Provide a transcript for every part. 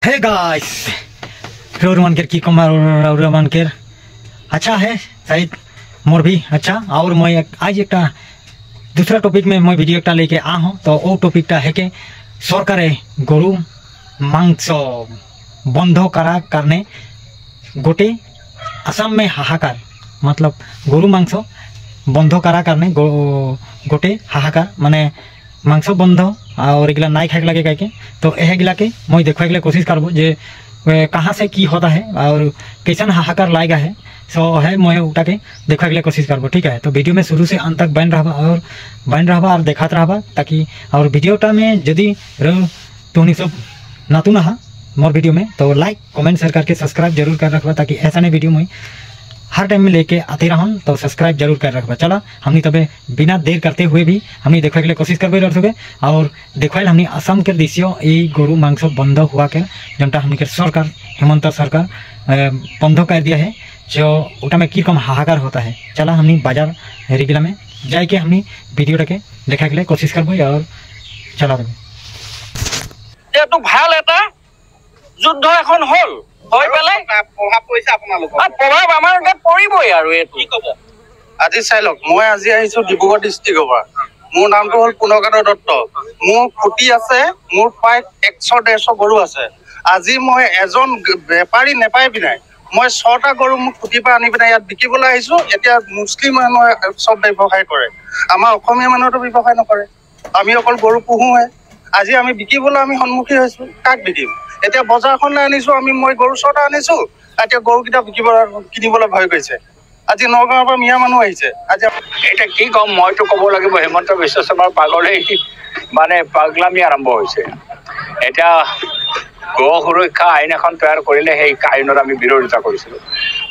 Hey guys रोरमनकर की कमर रोरमनकर अच्छा है शायद मोर भी अच्छा। और मैं आज एक दूसरा टॉपिक में मैं वीडियो एक लेके आ हूँ। तो वो टॉपिक है कि सरकार गरु मांस बंध करा करने गोटे आसाम में हाहाकार, मतलब गरु मांस बंध करा करने गोटे हाहाकार माने मांस बंध और एगला नाई खाए लगे कह। तो यह गिला के मैं देखा के कोशिश करब जे कहाँ से की होता है और कैसन हाहाकार लाएगा है। सो है मैं उठा के देखा के कोशिश करब, ठीक है। तो वीडियो में शुरू से अंत तक बन रहा और देखात रहा ताकि और वीडियोटा में यदि तुम सब नातू ना मोर वीडियो में तो लाइक कमेंट शेयर करके सब्सक्राइब जरूर कर रखबा ताकि ऐसा नहीं वीडियो में हर टाइम में लेके आते रहन। तो सब्सक्राइब जरूर कर रखबा। चला हमनी तबे बिना देर करते हुए भी हमनी देखा के लिए कोशिश करबे रह सके और देखा हमनी असम के दृश्य ये गरु मांस बंध हुआ के जनता हमनी के सरकार हेमंत सरकार बंध कर दिया है जो उटा में की कम हाहाकार होता है। चला हमनी बाजार रेगिला में जाके हमनी वीडियो के देखा के लिए कोशिश करबे और चला ये तो ভাল এটা যুদ্ধ এখন হল হৈ পেলাই প্ৰভাৱ পৰিছে আপোনালোকৰ প্ৰভাৱ আমাৰ গাত পৰিবই আৰু এই কি ক'ব। আজি চাই লওক, মই আজি আহিছো ডিব্ৰুগড় ডিষ্ট্ৰিক্টৰ পৰা। মোৰ নামটো হ'ল পুনকান্ত দত্ত। মোৰ খুঁটি আছে, মোৰ প্ৰায় 100-150 গৰু আছে। আজি মই এজন বেপাৰী নেপাই পিনাই মই 6টা গৰু মোক খুঁটিৰ পৰা আনি পিনাই ইয়াত বিকিবলৈ আহিছো। এতিয়া মুছলিম মানুহে চব ব্যৱসায় কৰে, আমাৰ অসমীয়া মানুহেতো ব্যৱসায় নকৰে। আমি অকল গৰু পোহোহে। আজি আমি বিকিবলৈ আমি সন্মুখীন হৈছো, কাক বিকিম? এতিয়া বজাৰখনলৈ আনিছো আমি, মই গৰু 6টা আনিছো। এতিয়া গৰুকেইটা কিনিবলৈ ভয় কৰিছে। আজি নগাঁৱৰ পৰা মিয়া মানুহ আহিছে। আজি এটা কি কম, মইতো ক'ব লাগিব হেমন্ত বিশ্ব শৰ্মাৰ পাগলে মানে পাগলামি আৰম্ভ হৈছে। এতিয়া গো সুৰক্ষা আইন এখন তৈয়াৰ কৰিলে সেই আইনত আমি বিৰোধিতা কৰিছিলোঁ,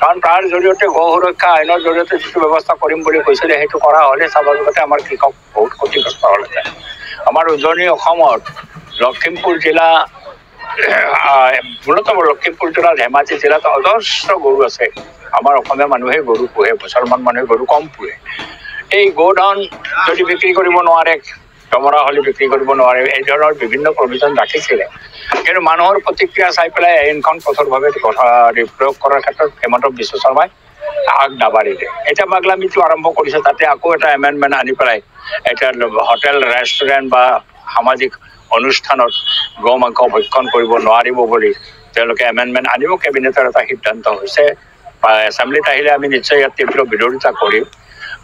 কাৰণ তাৰ জৰিয়তে গো সুৰক্ষা আইনৰ জৰিয়তে যিটো ব্যৱস্থা কৰিম বুলি কৈছিলে সেইটো কৰা হ'লে স্বাভাৱিকতে আমাৰ কৃষক বহুত ক্ষতিগ্ৰস্ত হ'লহেঁতেন। আমাৰ উজনি অসমত লখিমপুৰ জিলা, মূলতঃ লখিমপুৰ জিলা ধেমাজি জিলাত অজস্ৰ গৰু আছে। আমাৰ অসমীয়া মানুহে গৰু পোহে, মুছলমান মানুহে গৰু কম পোহে। এই গোধন যদি বিক্ৰী কৰিব নোৱাৰে, দমৰা হ'লে বিক্ৰী কৰিব নোৱাৰে, এই ধৰণৰ বিভিন্ন প্ৰভিজন ৰাখিছিলে। কিন্তু মানুহৰ প্ৰতিক্ৰিয়া চাই পেলাই আইনখন কঠোৰভাৱে প্ৰয়োগ কৰাৰ ক্ষেত্ৰত হেমন্ত বিশ্ব শৰ্মাই আগ নাবাঢ়িলে। এতিয়া পাগলামিটো আৰম্ভ কৰিছে, তাতে আকৌ এটা এমেণ্ডমেণ্ট আনি পেলাই এতিয়া হোটেল ৰেষ্টুৰেণ্ট বা সামাজিক অনুষ্ঠানত গো মাংস ভক্ষণ কৰিব নোৱাৰিব বুলি তেওঁলোকে এমেণ্ডমেণ্ট আনিব। কেবিনেটৰ এটা সিদ্ধান্ত হৈছে। এছেম্বলিত আহিলে আমি নিশ্চয় ইয়াত তীব্ৰ বিৰোধিতা কৰিম।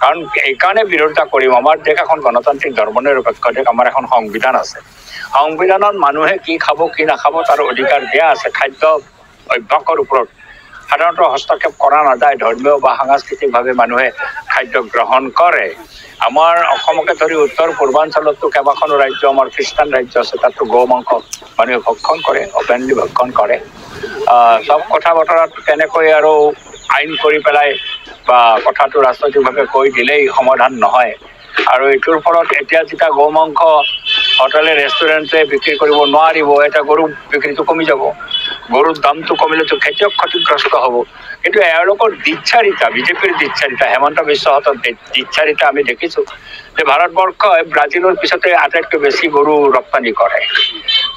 কাৰণ এইকাৰণে বিৰোধিতা কৰিম, আমাৰ দেশ এখন গণতান্ত্ৰিক ধৰ্মনিৰপেক্ষ দেশ, আমাৰ এখন সংবিধান আছে। সংবিধানত মানুহে কি খাব কি নাখাব তাৰ অধিকাৰ দিয়া আছে। খাদ্য অভ্যাসৰ ওপৰত সাধাৰণতে হস্তক্ষেপ কৰা নাযায়। ধৰ্মীয় বা সাংস্কৃতিকভাৱে মানুহে খাদ্য গ্ৰহণ কৰে। আমাৰ অসমকে ধৰি উত্তৰ পূৰ্বাঞ্চলতো কেইবাখনো ৰাজ্য, আমাৰ খ্ৰীষ্টান ৰাজ্য আছে, তাতো গো মাংস মানুহে ভক্ষণ কৰে, অপেনলি ভক্ষণ কৰে। চব কথা বতৰাত তেনেকৈ আৰু আইন কৰি পেলাই বা কথাটো ৰাজনৈতিকভাৱে কৈ দিলেই সমাধান নহয়। আৰু এইটোৰ ফলত এতিয়া যেতিয়া গো মাংস হোটেলে ৰেষ্টুৰেণ্টে বিক্ৰী কৰিব নোৱাৰিব, এটা গৰু বিক্ৰীটো কমি যাব। গৰুৰ দামটো কমিলেতো খেতিয়ক ক্ষতিগ্ৰস্ত হ'ব। কিন্তু এওঁলোকৰ দিচ্ছাৰিতা, বিজেপিৰ দিচ্ছাৰিতা, হেমন্ত বিশ্ব দিচ্ছাৰিতা আমি দেখিছোঁ যে ভাৰতবৰ্ষই ব্ৰাজিলৰ পিছতে আটাইতকৈ বেছি গৰু ৰপ্তানি কৰে।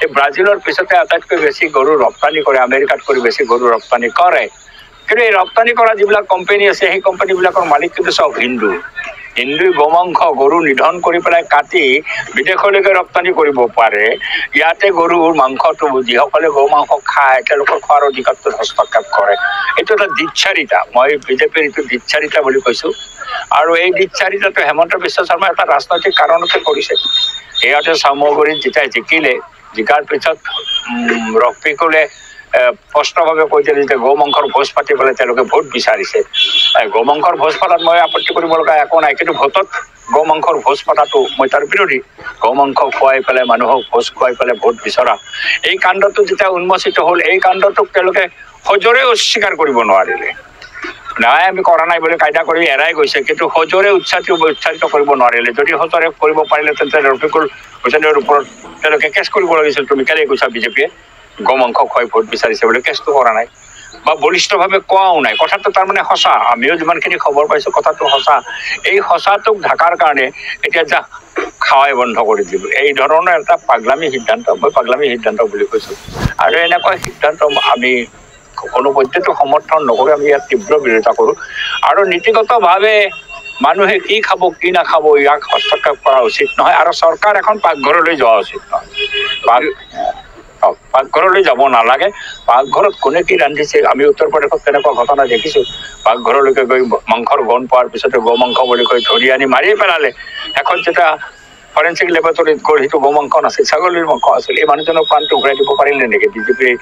এই ব্ৰাজিলৰ পিছতে আটাইতকৈ বেছি গৰু ৰপ্তানি কৰে, আমেৰিকাতকৈ বেছি গৰু ৰপ্তানি কৰে। কিন্তু এই ৰপ্তানি কৰা যিবিলাক কোম্পানী আছে সেই কোম্পানীবিলাকৰ মালিক কিন্তু চব হিন্দুই গো মাংস গৰু নিধন কৰি পেলাই কাটি বিদেশলৈকে ৰপ্তানি কৰিব পাৰে। ইয়াতে গৰুৰ মাংসটো যিসকলে গো মাংস খায় তেওঁলোকৰ খোৱাৰ অধিকাৰটো হস্তক্ষেপ কৰে। এইটো এটা দিচ্ছাৰিতা, মই বিজেপিৰ এইটো দিচ্ছাৰিতা বুলি কৈছোঁ। আৰু এই দিচ্ছাৰিতাটো হেমন্ত বিশ্ব শৰ্মাই এটা ৰাজনৈতিক কাৰণতে কৰিছে। সিহঁতে চামগুৰিত যেতিয়া জিকাৰ পিছত ৰফিকুলে স্পষ্টভাৱে কৈ দিলে যে গো মাংসৰ ভোজ পাতিবলৈ তেওঁলোকে ভোট বিচাৰিছে। গো মাংসৰ ভোজ পতাত মই আপত্তি কৰিব লগা একো নাই, কিন্তু ভোটত গো মাংসৰ ভোজ পতাটো মই তাৰ বিৰোধী। গো মাংস খুৱাই পেলাই মানুহক ভোজ খুৱাই পেলাই ভোট বিচৰা এই কাণ্ডটো যেতিয়া উন্মোচিত হ'ল, এই কাণ্ডটোক তেওঁলোকে সজোৰে অস্বীকাৰ কৰিব নোৱাৰিলে। নাই আমি কৰা নাই বুলি কায়দা কৰি এৰাই গৈছে, কিন্তু সজোৰে উচ্চাৰিত কৰিব নোৱাৰিলে। যদি সজোৰে কৰিব পাৰিলে তেন্তে ৰফিকুল হুছেইনৰ ওপৰত তেওঁলোকে কেছ কৰিব লাগিছিল, তুমি কেলে কৈছা বিজেপিয়ে গো মাংস খুৱাই ভোট বিচাৰিছে বুলি। কেছটো কৰা নাই। বা বলিষ্ঠভাৱে কোৱাও নাই। কথাটো তাৰমানে সঁচা, আমিও যিমানখিনি খবৰ পাইছোঁ কথাটো সঁচা। এই সঁচাটোক ঢাকাৰ কাৰণে এতিয়া যা খাৱাই বন্ধ কৰি দিলোঁ, এই ধৰণৰ এটা পাগলামী সিদ্ধান্ত, মই পাগলামী সিদ্ধান্ত বুলি কৈছোঁ। আৰু এনেকুৱা সিদ্ধান্ত আমি কোনো পদ্ধতিটো সমৰ্থন নকৰোঁ, আমি ইয়াত তীব্ৰ বিৰোধিতা কৰোঁ। আৰু নীতিগতভাৱে মানুহে কি খাব কি নাখাব ইয়াক হস্তক্ষেপ কৰা উচিত নহয়, আৰু চৰকাৰ এখন পাকঘৰলৈ যোৱা উচিত নহয়। পাকঘৰলৈ যাব নালাগে। পাকঘৰত কোনে কি ৰান্ধিছে, আমি উত্তৰ প্ৰদেশত তেনেকুৱা ঘটনা দেখিছোঁ। পাকঘৰলৈকে গৈ মাংসৰ গন্ধ পোৱাৰ পিছতে গৌ মাংস বুলি কৈ ধৰি আনি মাৰি পেলালে। শেষত যেতিয়া ফৰেঞ্চিক লেবৰেটৰীত গ'ল, সেইটো গৌ মাংস নাছিল, ছাগলীৰ মাংস আছিল। এই মানুহজনৰ প্ৰাণটো ঘূৰাই দিব পাৰিলে নেকি বিজেপিৰ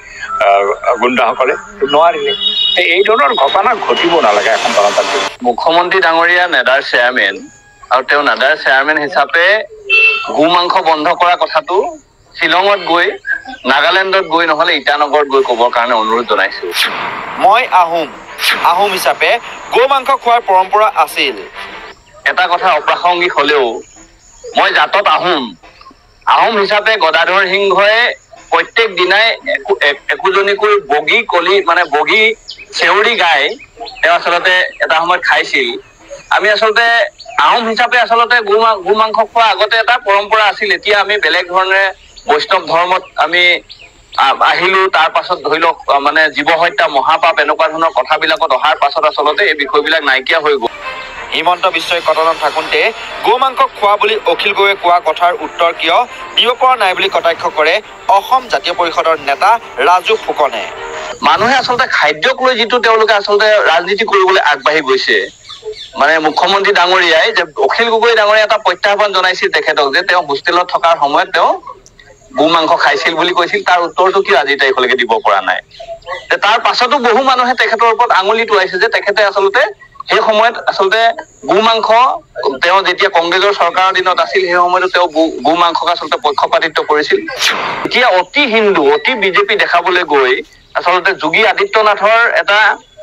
গুণ্ডাসকলে? নোৱাৰিলে। এই ধৰণৰ ঘটনা ঘটিব নালাগে এখন গণতান্ত্ৰিক। মুখ্যমন্ত্ৰী ডাঙৰীয়া নেডাৰ চেয়াৰমেন আৰু তেওঁ নেডাৰ চেয়াৰমেন হিচাপে গো মাংস বন্ধ কৰা কথাটো শ্বিলঙত গৈ, নাগালেণ্ডত গৈ, নহ'লে ইটানগৰত গৈ ক'বৰ কাৰণে অনুৰোধ জনাইছোঁ। মই আহোম হিচাপে গো মাংস খোৱাৰ পৰম্পৰা আছিল। এটা কথা অপ্ৰাসংগিক হ'লেও মই জাতত আহোম হিচাপে গদাধৰ সিংহই প্ৰত্যেক দিনাই একোজনীকৈ বগী চেউৰি গাই তেওঁ আচলতে এটা সময়ত খাইছিল। আমি আচলতে আহোম হিচাপে আচলতে গো মাংস খোৱা আগতে এটা পৰম্পৰা আছিল। এতিয়া আমি বেলেগ ধৰণে বৈষ্ণৱ ধৰ্মত আমি আহিলো, তাৰ পাছত ধৰি লওক মানে জীৱ হত্যা মহাপাপ এনেকুৱা ধৰণৰ কথাবিলাকত অহাৰ পাছত আচলতে এই বিষয়বিলাক নাইকিয়া হৈ গ'ল। হিমন্ত বিশ্বই কটনত থাকোঁতে গো মাংস খোৱা বুলি অখিল গগৈয়ে কোৱা কথাৰ উত্তৰ কিয় দিব পৰা নাই বুলি কটাক্ষ কৰে অসম জাতীয় পৰিষদৰ নেতা ৰাজু ফুকনে। মানুহে আচলতে খাদ্যক লৈ যিটো তেওঁলোকে আচলতে ৰাজনীতি কৰিবলৈ আগবাঢ়ি গৈছে, মানে মুখ্যমন্ত্ৰী ডাঙৰীয়াই যে অখিল গগৈ ডাঙৰীয়াই এটা প্ৰত্যাহ্বান জনাইছিল তেখেতক যে তেওঁ হোষ্টেলত থকাৰ সময়ত তেওঁ গো মাংস খাইছিল বুলি কৈছিল। তাৰ উত্তৰটো কিয় আজি তাৰিখলৈকে দিব পৰা নাই? তাৰ পাছতো বহু মানুহে তেখেতৰ ওপৰত আঙুলি টোৱাইছে যে তেখেতে আচলতে সেই সময়ত আচলতে গো মাংস তেওঁ যেতিয়া কংগ্ৰেছৰ চৰকাৰৰ দিনত আছিল, সেই সময়তো তেওঁ গো মাংসক আচলতে পক্ষপাতিত্ব কৰিছিল। এতিয়া অতি হিন্দু, অতি বিজেপি দেখাবলৈ গৈ আচলতে যোগী আদিত্যনাথৰ এটা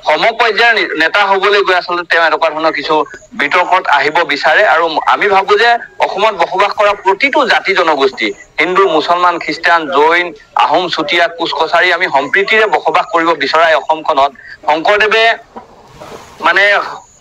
সমপৰ্যায়ৰ নেতা হবলৈ গৈ আচলতে তেওঁ এনেকুৱা ধৰণৰ কিছু বিতৰ্কত আহিব বিচাৰে। আৰু আমি ভাবো যে অসমত বসবাস কৰা প্ৰতিটো জাতি জনগোষ্ঠী, হিন্দু, মুছলমান, খ্ৰীষ্টান, জৈন, আহোম, চুতীয়া, কোচ কছাৰী, আমি সম্প্ৰীতিৰে বসবাস কৰিব বিচৰা এই অসমখনত শংকৰদেৱে মানে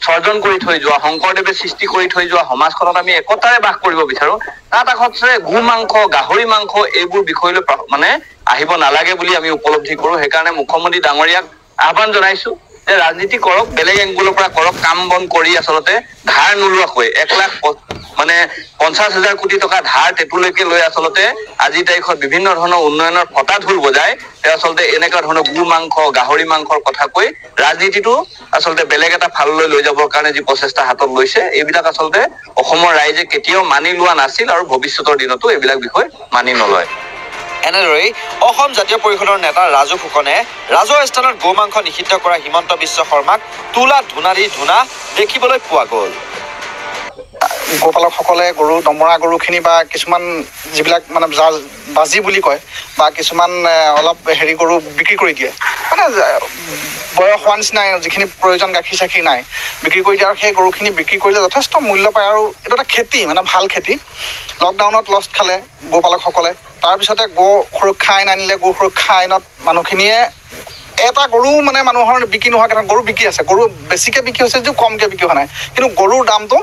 সৰ্জন কৰি থৈ যোৱা, শংকৰদেৱে সৃষ্টি কৰি থৈ যোৱা সমাজখনত আমি একতাৰে বাস কৰিব বিচাৰো। তাত আচলতে গো মাংস, গাহৰি মাংস এইবোৰ বিষয়লৈ মানে আহিব নালাগে বুলি আমি উপলব্ধি কৰো। সেইকাৰণে মুখ্যমন্ত্ৰী ডাঙৰীয়াক আহ্বান জনাইছো যে ৰাজনীতি কৰক, বেলেগ এংগুলৰ পৰা কৰক, কাম বন কৰি আচলতে ধাৰ নোলোৱাকৈ 1,50,000 কোটি টকা ধাৰ টেটুলৈকে লৈ আচলতে আজিৰ তাৰিখত বিভিন্ন ধৰণৰ উন্নয়নৰ ফটা ঢোল বজাই তেওঁ আচলতে এনেকুৱা ধৰণৰ গো মাংস, গাহৰি মাংসৰ কথা কৈ ৰাজনীতিটো আচলতে বেলেগ এটা ফাললৈ লৈ যাবৰ কাৰণে যি প্ৰচেষ্টা হাতত লৈছে, এইবিলাক আচলতে অসমৰ ৰাইজে কেতিয়াও মানি লোৱা নাছিল আৰু ভৱিষ্যতৰ দিনতো এইবিলাক বিষয় মানি নলয়। এনেদৰেই অসম জাতীয় পৰিষদৰ নেতা ৰাজু ফুকনে ৰাজহুৱা স্থানত গো মাংস নিষিদ্ধ কৰা হিমন্ত বিশ্ব শৰ্মাক তোলা ধূনা দেখিবলৈ পোৱা গ'ল। গোপালকসকলে গৰু, দমৰা গৰুখিনি বা কিছুমান যিবিলাক মানে বাজি বুলি কয় বা কিছুমান অলপ গৰু বিক্ৰী কৰি দিয়ে, মানে বয়স হোৱা নিচিনাই যিখিনি প্ৰয়োজন গাখীৰ চাখীৰ নাই বিক্ৰী কৰি দিয়ে। আৰু সেই গৰুখিনি বিক্ৰী কৰিলে যথেষ্ট মূল্য পায় আৰু এইটো এটা খেতি, মানে ভাল খেতি। লকডাউনত লছ খালে গোপালকসকলে। তাৰপিছতে গো সুৰক্ষা আইন আনিলে। গো সুৰক্ষা আইনত মানুহখিনিয়ে এটা গৰু মানে মানুহৰ বিক্ৰী নোহোৱাকৈ গৰু বিক্ৰী আছে, গৰু বেছিকৈ বিক্ৰী হৈছে যদিও কমকৈ বিক্ৰী হোৱা নাই, কিন্তু গৰুৰ দামটো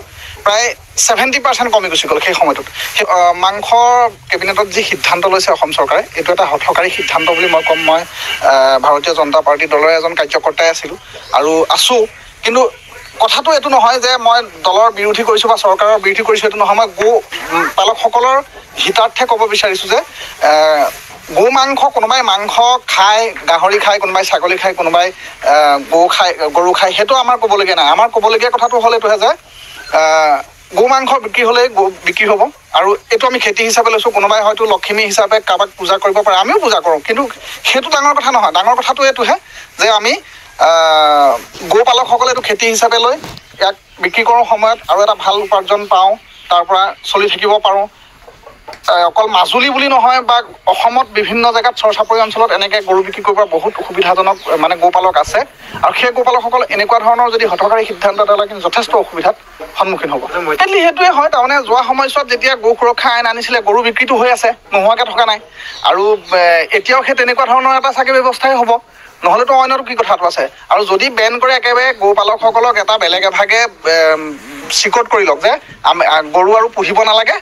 প্ৰায় 70% কমি গুচি গ'ল সেই সময়টোত। সেই মাংস কেবিনেটত যি সিদ্ধান্ত লৈছে অসম চৰকাৰে, এইটো এটা হঠকাৰী সিদ্ধান্ত বুলি মই ক'ম। মই ভাৰতীয় জনতা পাৰ্টী দলৰ এজন কাৰ্যকৰ্তাই আছোঁ। কিন্তু কথাটো এইটো নহয় যে মই দলৰ বিৰোধী কৰিছোঁ বা চৰকাৰৰ বিৰোধী কৰিছোঁ, এইটো নহয়। মই গো পালকসকলৰ হিতাৰ্থে ক'ব বিচাৰিছোঁ যে গো মাংস, কোনোবাই মাংস খায়, গাহৰি খায়, কোনোবাই ছাগলী খায়, কোনোবাই গৰু খায়, সেইটো আমাৰ ক'বলগীয়া নাই। আমাৰ ক'বলগীয়া কথাটো হ'ল এইটোহে যে গো মাংস বিক্ৰী হ'লে বিক্ৰী হ'ব, আৰু এইটো আমি খেতি হিচাপে লৈছোঁ। কোনোবাই হয়তো লখিমী হিচাপে কাৰোবাক পূজা কৰিব পাৰে, আমিও পূজা কৰোঁ, কিন্তু সেইটো ডাঙৰ কথা নহয়। ডাঙৰ কথাটো এইটোহে যে আমি গো পালকসকলে এইটো খেতি হিচাপে লৈ ইয়াক বিক্ৰী কৰোঁ সময়ত, আৰু এটা ভাল উপাৰ্জন পাওঁ, তাৰ পৰা চলি থাকিব পাৰোঁ। অকল মাজুলী বুলি নহয় বা অসমত বিভিন্ন জেগাত চৰ-চাপৰি অঞ্চলত এনেকৈ গৰু বিক্ৰী কৰিব পৰা বহুত সুবিধাজনক মানে গোপালক আছে। আৰু সেই গোপালকসকল এনেকুৱা ধৰণৰ যদি হঠকাৰী সিদ্ধান্ত এটা লয়, কিন্তু যথেষ্ট অসুবিধাত সন্মুখীন হ'ব। সেইটোৱে হয়, তাৰমানে যোৱা সময়ছোৱাত যেতিয়া গো সুৰক্ষা আইন আনিছিলে, গৰু বিক্ৰীটো হৈ আছে, নোহোৱাকৈ থকা নাই। আৰু এতিয়াও সেই তেনেকুৱা ধৰণৰ এটা চাগে ব্যৱস্থাই হ'ব। নহ'লেতো অন্যটো কি কথাটো আছে আৰু যদি বেন কৰে একেবাৰে গৰুপালকসকলক এটা বেলেগ এভাগে চিকট কৰি লওক যে গৰু আৰু পুহিব নালাগে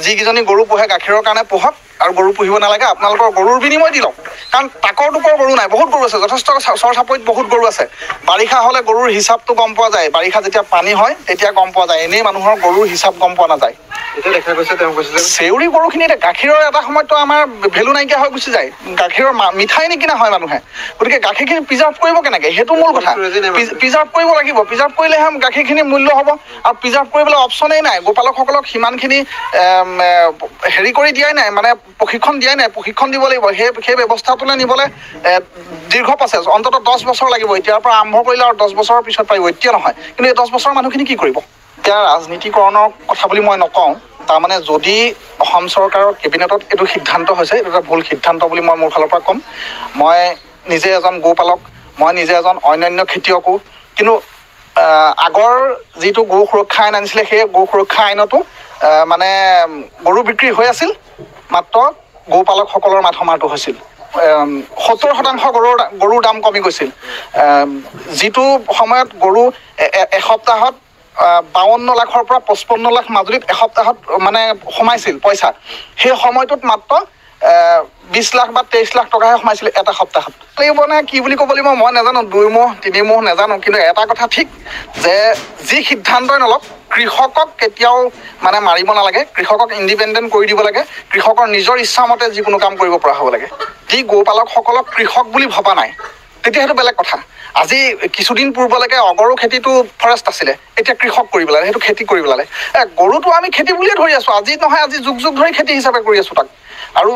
যিকেইজনী গৰু পোহে গাখীৰৰ কাৰণে পোহক আৰু গৰু পুহিব নালাগে আপোনালোকৰ গৰুৰ বিনিময় দি লওক কাৰণ টাকৰ টুকৰ গৰু নাই বহুত গৰু আছে যথেষ্ট চৰ চাপৰিত বহুত গৰু আছে বাৰিষা হ'লে গৰুৰ হিচাপটো গম পোৱা যায় বাৰিষা যেতিয়া পানী হয় তেতিয়া গম পোৱা যায় এনেই মানুহৰ গৰুৰ হিচাপ গম পোৱা নাযায় এতিয়া দেখা গৈছে তেওঁ কৈছে যে চেউৰী গৰুখিনি এতিয়া গাখীৰৰ এটা সময়ততো আমাৰ ভেলু নাইকিয়া হৈ গুচি যায় গাখীৰৰ মিঠাই নিকিনা হয় মানুহে গতিকে গাখীৰখিনি প্ৰিজাৰ্ভ কৰিব কেনেকৈ সেইটো মূল কথা প্ৰিজাৰ্ভ কৰিব লাগিব প্ৰিজাৰ্ভ কৰিলেহে গাখীৰখিনি মূল্য হ'ব আৰু প্ৰিজাৰ্ভ কৰিবলৈ অপশ্যনেই নাই গোপালকসকলক সিমানখিনি হেৰি কৰি দিয়াই নাই মানে প্ৰশিক্ষণ দিয়াই নাই প্ৰশিক্ষণ দিব লাগিব সেই ব্যৱস্থাটোলৈ নিবলৈ দীৰ্ঘ প্ৰচেছ অন্ততঃ 10 বছৰ লাগিব এতিয়াৰ পৰা আৰম্ভ কৰিলে আৰু 10 বছৰৰ পিছত পাৰিব এতিয়া নহয় কিন্তু এই 10 বছৰৰ মানুহখিনি কি কৰিব এতিয়া ৰাজনীতিকৰণৰ কথা বুলি মই নকওঁ তাৰমানে যদি অসম চৰকাৰৰ কেবিনেটত এইটো সিদ্ধান্ত হৈছে এইটো এটা ভুল সিদ্ধান্ত বুলি মই মোৰ ফালৰ পৰা ক'ম মই নিজে এজন গৌপালক মই নিজে এজন অন্যান্য খেতিয়কো কিন্তু আগৰ যিটো গৰু সুৰক্ষা আইন আনিছিলে সেই গৰু সুৰক্ষা আইনতো মানে গৰু বিক্ৰী হৈ আছিল মাত্ৰ গৌপালকসকলৰ মাধমাৰটো হৈছিল 70% গৰুৰ দাম কমি গৈছিল যিটো সময়ত গৰু এসপ্তাহত 52 লাখৰ পৰা 55 লাখ মাজুলীত এসপ্তাহত মানে সোমাইছিল পইচা সেই সময়টোত মাত্ৰ 20 লাখ বা 23 লাখ টকাহে সোমাইছিল এটা সপ্তাহত লাগিব নে কি বুলি ক'ব লাগিব মই নাজানো 2 মাহ 3 মাহ নাজানো কিন্তু এটা কথা ঠিক যে যি সিদ্ধান্তই নলওক কৃষকক কেতিয়াও মানে মাৰিব নালাগে কৃষকক ইণ্ডিপেণ্ডেণ্ট কৰি দিব লাগে কৃষকৰ নিজৰ ইচ্ছামতে যিকোনো কাম কৰিব পৰা হ'ব লাগে যি গৌপালকসকলক কৃষক বুলি ভবা নাই তেতিয়া সেইটো বেলেগ কথা আজি কিছুদিন পূৰ্বলৈকে অগৰু খেতিটো ফৰেষ্ট আছিলে এতিয়া কৃষক কৰি পেলালে সেইটো খেতি কৰি পেলালে গৰুটো আমি খেতি বুলিয়ে ধৰি আছোঁ আজি নহয় আজি যুগ যুগ ধৰি খেতি হিচাপে কৰি আছোঁ তাক আৰু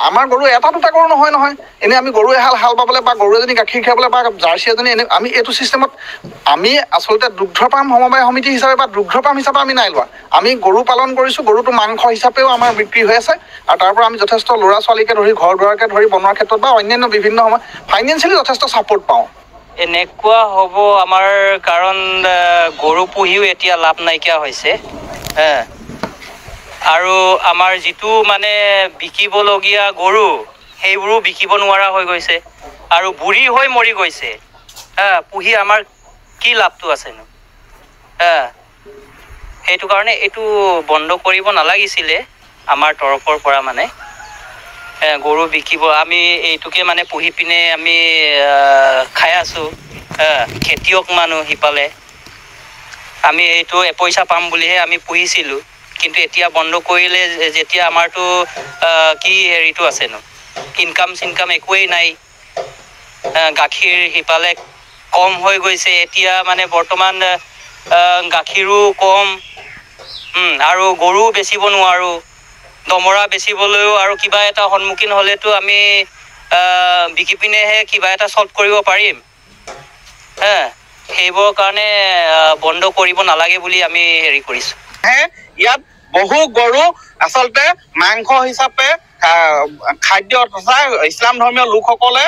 আমাৰ গৰু এটা দুটা গৰু নহয় এনেই আমি গৰু এহাল হাল বাবলৈ বা গৰু এজনী গাখীৰ খীৰাবলৈ বা জাৰ্চি এজনী এনে আমি এইটো ছিষ্টেমত আমি আচলতে দুগ্ধপাম সমবায় সমিতি হিচাপে বা দুগ্ধপাম হিচাপে আমি নাই লোৱা আমি গৰু পালন কৰিছোঁ গৰুটো মাংস হিচাপেও আমাৰ বিক্ৰী হৈ আছে আৰু তাৰ পৰা আমি যথেষ্ট ল'ৰা ছোৱালীকে ধৰি ঘৰ দুৱাৰকে ধৰি বনোৱাৰ ক্ষেত্ৰত বা অন্যান্য বিভিন্ন সময় ফাইনেন্সিয়েলি যথেষ্ট ছাপোৰ্ট পাওঁ এনেকুৱা হ'ব আমাৰ কাৰণ গৰু পুহিও এতিয়া লাভ নাইকিয়া হৈছে আৰু আমাৰ যিটো মানে বিকিবলগীয়া গৰু সেইবোৰো বিকিব নোৱাৰা হৈ গৈছে আৰু বুঢ়ী হৈ মৰি গৈছে পুহি আমাৰ কি লাভটো আছেনো সেইটো কাৰণে এইটো বন্ধ কৰিব নালাগিছিলে আমাৰ তৰফৰ পৰা মানে গৰু বিকিব আমি এইটোকে মানে পুহি পিনে আমি খাই আছোঁ খেতিয়ক মানুহ সিফালে আমি এইটো পইচা পাম বুলিহে আমি পুহিছিলোঁ কিন্তু এতিয়া বন্ধ কৰিলে যেতিয়া আমাৰতো কি হেৰিটো আছেনো ইনকাম চিনকাম একোৱেই নাই গাখীৰ সিফালে কম হৈ গৈছে এতিয়া মানে বৰ্তমান গাখীৰো কম আৰু গৰু বেচিব নোৱাৰোঁ দমৰা বেচিবলৈও আৰু কিবা এটা সন্মুখীন হ'লেতো আমি বিকি পিনেহে কিবা এটা চল্ভ কৰিব পাৰিম সেইবোৰৰ কাৰণে বন্ধ কৰিব নালাগে বুলি আমি হেৰি কৰিছোঁ ইয়াত বহু গৰু আচলতে মাংস হিচাপে খাদ্য তথা ইছলাম ধৰ্মীয় লোকসকলে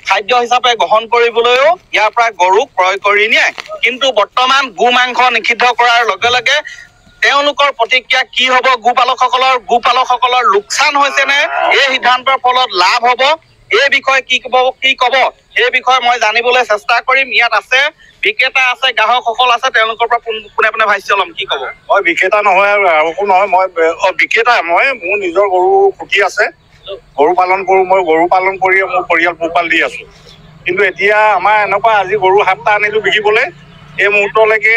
খাদ্য হিচাপে গ্ৰহণ কৰিবলৈও ইয়াৰ পৰা গৰুক ক্ৰয় কৰি নিয়ে কিন্তু বৰ্তমান গো মাংস নিষিদ্ধ কৰাৰ লগে লগে তেওঁলোকৰ প্ৰতিক্ৰিয়া কি হ'ব গোপালকসকলৰ লোকচান হৈছে নে এই সিদ্ধান্তৰ ফলত লাভ হ'ব এই বিষয়ে কি ক'ব এই বিষয়ে মই জানিবলৈ চেষ্টা কৰিম ইয়াত আছে বিক্ৰেতা আছে গ্ৰাহকসকল আছে তেওঁলোকৰ পৰা পোনে ভাষ্য ল'ম কি ক'ব মই বিক্ৰেতা নহয় আৰু গ্ৰাহকো নহয় মই বিক্ৰেতা মই মোৰ নিজৰ গৰু খুটি আছে গৰু পালন কৰোঁ মই গৰু পালন কৰিয়ে মোৰ পৰিয়াল পোহপাল দি আছোঁ কিন্তু এতিয়া আমাৰ এনেকুৱা আজি গৰু 7টা আনিলোঁ বিকিবলৈ এই মুহূৰ্তলৈকে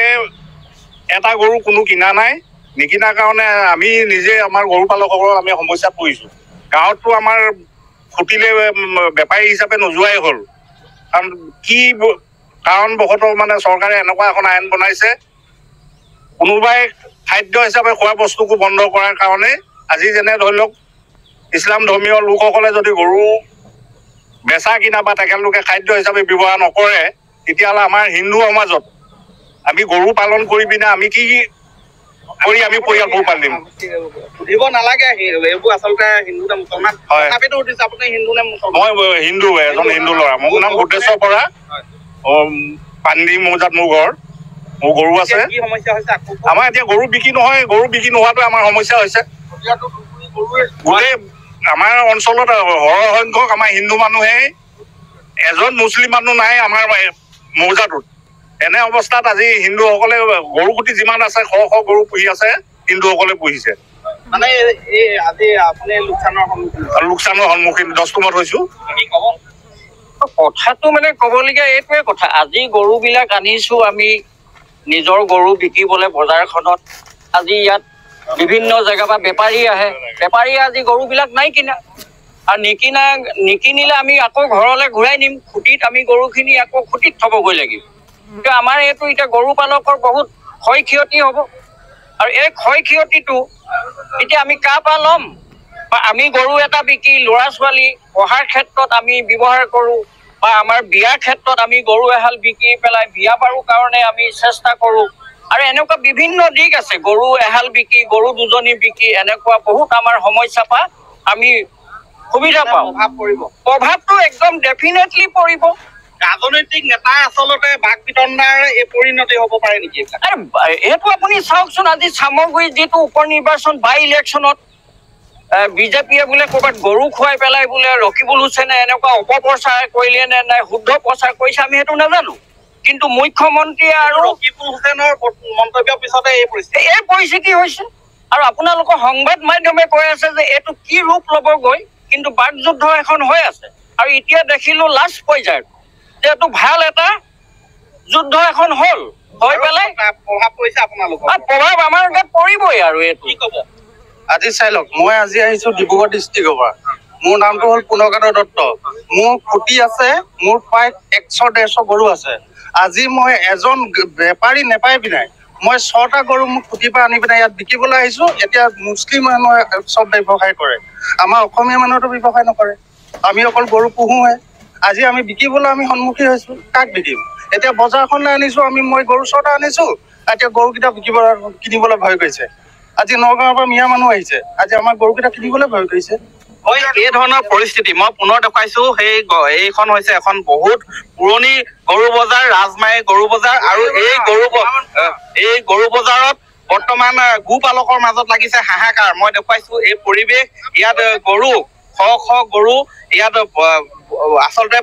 এটা গৰু কোনো কিনা নাই নিকিনাৰ কাৰণে আমি নিজে আমাৰ গৰু পালকসকলক আমি সমস্যাত পৰিছোঁ গাঁৱততো আমাৰ খুটিলে বেপাৰী হিচাপে নোযোৱাই হ'ল কাৰণ কি কাৰণবশতঃ মানে চৰকাৰে এনেকুৱা এখন আইন বনাইছে কোনোবাই খাদ্য হিচাপে খোৱা বস্তুকো বন্ধ কৰাৰ কাৰণে আজি যেনে ধৰি লওক ইছলাম ধৰ্মীয় লোকসকলে যদি গৰু বেচা কিনা বা তেখেতলোকে খাদ্য হিচাপে ব্যৱহাৰ নকৰে তেতিয়াহ'লে আমাৰ হিন্দু সমাজত আমি গৰু পালন কৰি পিনে আমি কি কৰি আমি পৰিয়াল পোহপাল দিম সুধিব নালাগে এইবোৰ আচলতে হিন্দু নে মুছলমান তথাপিতো সুধিছে আপুনি হিন্দু নে মুছলমান মই হিন্দু এজন হিন্দু ল'ৰা মোৰ নাম বুদ্ধেশ্বৰ বৰা পাণ্ডি মৌজাত মোৰ ঘৰ মোৰ গৰু আছে কি সমস্যা হৈছে আমাৰ এতিয়া গৰু বিক্ৰী নহয় গৰু বিক্ৰী নোহোৱাটো আমাৰ সমস্যা হৈছে গোটেই আমাৰ অঞ্চলত সৰহ সংখ্যক আমাৰ হিন্দু মানুহে এজন মুছলিম মানুহ নাই আমাৰ মৌজাটোত। এনে অৱস্থাত আজি হিন্দুসকলে গৰু খুটি যিমান আছে শ শ গৰু পুহি আছে, হিন্দুসকলে পুহিছে। মানে এই আজি আপুনি লোকচানৰ সন্মুখীন 10 নম্বৰত হৈছো। কথাটো মানে ক'বলগীয়া এইটোৱে কথা, আজি গৰুবিলাক আনিছো আমি নিজৰ গৰু বিকিবলৈ বজাৰখনত। আজি ইয়াত বিভিন্ন জেগাৰ পৰা বেপাৰী আহে, বেপাৰীয়ে আজি গৰুবিলাক নাই কিনা, আৰু নিকিনিলে আমি আকৌ ঘৰলৈ ঘূৰাই নিম। খুটিত আমি গৰুখিনি আকৌ খুটিত থ'বগৈ লাগিব। কিন্তু আমাৰ এইটো এতিয়া গৰু পালকৰ বহুত ক্ষয় ক্ষতি হ'ব, আৰু এই ক্ষয় ক্ষতিটো এতিয়া আমি কাৰ পৰা ল'ম? বা আমি গৰু এটা বিকি ল'ৰা ছোৱালী পঢ়াৰ ক্ষেত্ৰত আমি ব্যৱহাৰ কৰোঁ, বা আমাৰ বিয়াৰ ক্ষেত্ৰত আমি গৰু এহাল বিকি পেলাই বিয়া বাৰুৰ কাৰণে আমি চেষ্টা কৰোঁ। আৰু এনেকুৱা বিভিন্ন দিশ আছে, গৰু এহাল বিকি গৰু দুজনী বিকি এনেকুৱা বহুত আমাৰ সমস্যা পৰা আমি সুবিধা পাওঁ। প্ৰভাৱটো একদম ডেফিনেটলি পৰিব। ৰাজনৈতিক নেতাই আচলতে বাক বিতণ্ডাৰ এই পৰিণতি হ'ব পাৰে নেকি? এইটো আপুনি চাওকচোন, আজি চামগুৰিত যিটো উপ নিৰ্বাচন বাই ইলেকশ্যনত বিজেপিয়ে বোলে ক'ৰবাত গৰু খুৱাই পেলাই বোলে ৰকিবুল হুছেইনে এনেকুৱা অপপ্ৰচাৰ কৰিলে নে নাই শুদ্ধ প্ৰচাৰ কৰিছে আমি সেইটো নাজানো। কিন্তু মুখ্যমন্ত্ৰীয়ে আৰু ৰকিবুল হুছেইনৰ মন্তব্যৰ পিছতে এই পৰিস্থিতি হৈছে। আৰু আপোনালোকৰ সংবাদ মাধ্যমে কৈ আছে যে এইটো কি ৰূপ ল'বগৈ, কিন্তু বাকযুদ্ধ এখন হৈ আছে। আৰু এতিয়া দেখিলো লাষ্ট পৰ্যায়ত যে এইটো ভাল এটা যুদ্ধ এখন হ'ল, হৈ পেলাই প্ৰভাৱ পৰিছে আপোনালোকৰ। প্ৰভাৱ আমাৰ গাত পৰিবই। আৰু এইটো কি ক'ব? আজি চাই লওক, মই আজি আহিছো ডিব্ৰুগড় ডিষ্ট্ৰিক্টৰ পৰা। মোৰ নামটো হ'ল পুনকান্ত দত্ত। মোৰ খুটি আছে, মোৰ প্ৰায় 100-150 গৰু আছে। আজি মই এজন বেপাৰী নেপাই পিনাই মই 6টা গৰু মোক খুটিৰ পৰা আনি পিনাই ইয়াত বিকিবলৈ আহিছো। এতিয়া মুছলিম মানুহে চব ব্যৱসায় কৰে, আমাৰ অসমীয়া মানুহেতো ব্যৱসায় নকৰে। আমি অকল গৰু পোহোহে। আজি আমি বিকিবলৈ আমি সন্মুখীন হৈছো, কাক বিকিম? এতিয়া বজাৰখনলৈ আনিছো মই গৰু 6টা আনিছো, এতিয়া গৰুকেইটা কিনিবলৈ ভয় কৰিছে। আজি নগাঁৱৰ পৰা মিয়া মানুহ আহিছে, আজি আমাৰ গৰুকেইটা কিনিবলৈ ভয় কৰিছে। হয়, এই ধৰণৰ পৰিস্থিতি মই পুনৰ দেখুৱাইছো। এইখন হৈছে এখন বহুত পুৰণি গৰু বজাৰ, ৰাজমাৰী গৰু বজাৰ। আৰু এই গৰু বজাৰত বৰ্তমান গো পালকৰ মাজত লাগিছে হাহাকাৰ। মই দেখুৱাইছো এই পৰিৱেশ। ইয়াত গৰু শ শ গৰু ইয়াত আচলতে